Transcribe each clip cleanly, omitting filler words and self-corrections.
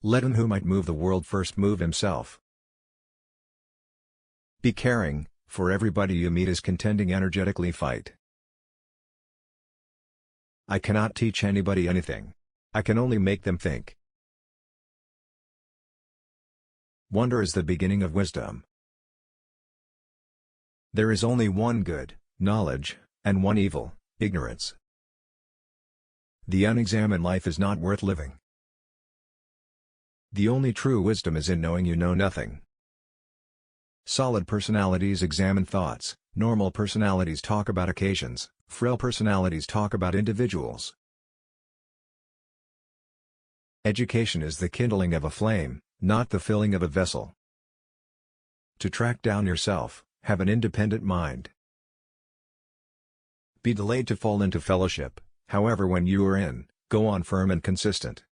Let him who might move the world first move himself. Be caring, for everybody you meet is contending energetically fight. I cannot teach anybody anything. I can only make them think. Wonder is the beginning of wisdom. There is only one good, knowledge, and one evil, ignorance. The unexamined life is not worth living. The only true wisdom is in knowing you know nothing. Solid personalities examine thoughts, normal personalities talk about occasions, frail personalities talk about individuals. Education is the kindling of a flame, not the filling of a vessel. To track down yourself, have an independent mind. Be delayed to fall into fellowship, however when you are in, go on firm and consistent.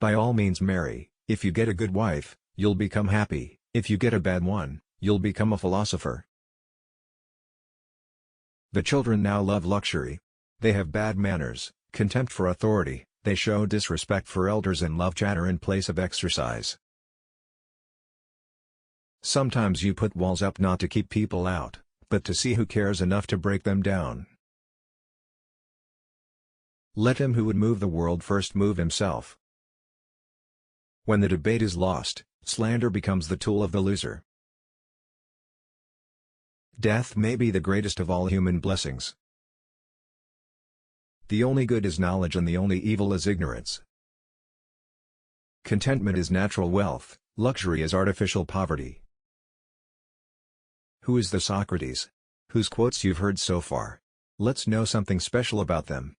By all means marry. If you get a good wife, you'll become happy. If you get a bad one, you'll become a philosopher. The children now love luxury. They have bad manners, contempt for authority, they show disrespect for elders and love chatter in place of exercise. Sometimes you put walls up not to keep people out, but to see who cares enough to break them down. Let him who would move the world first move himself. When the debate is lost, slander becomes the tool of the loser. Death may be the greatest of all human blessings. The only good is knowledge and the only evil is ignorance. Contentment is natural wealth, luxury is artificial poverty. Who is the Socrates? Whose quotes you've heard so far? Let's know something special about them.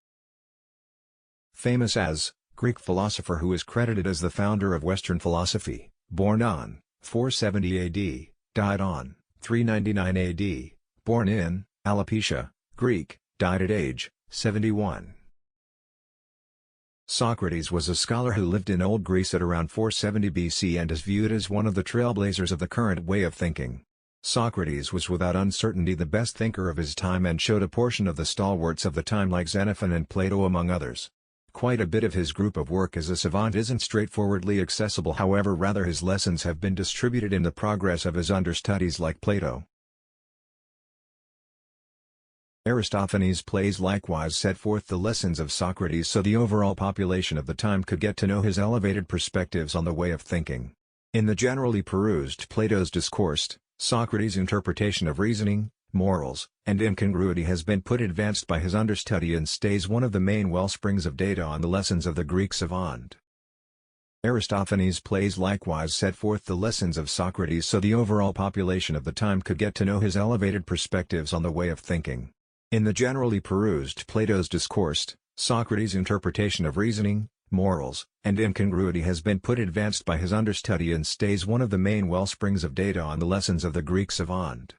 Famous as Greek philosopher who is credited as the founder of Western philosophy, born on 470 AD, died on 399 AD, born in Alopecia, Greek, died at age 71. Socrates was a scholar who lived in Old Greece at around 470 BC and is viewed as one of the trailblazers of the current way of thinking. Socrates was without uncertainty the best thinker of his time and showed a portion of the stalwarts of the time like Xenophon and Plato among others. Quite a bit of his group of work as a savant isn't straightforwardly accessible, however rather his lessons have been distributed in the progress of his understudies like Plato. Aristophanes' plays likewise set forth the lessons of Socrates so the overall population of the time could get to know his elevated perspectives on the way of thinking. In the generally perused Plato's Discourse, Socrates' interpretation of reasoning, morals, and incongruity has been put advanced by his understudy and stays one of the main wellsprings of data on the lessons of the Greek savant. Aristophanes' plays likewise set forth the lessons of Socrates so the overall population of the time could get to know his elevated perspectives on the way of thinking. In the generally perused Plato's Discourse, Socrates' interpretation of reasoning, morals, and incongruity has been put advanced by his understudy and stays one of the main wellsprings of data on the lessons of the Greek savant.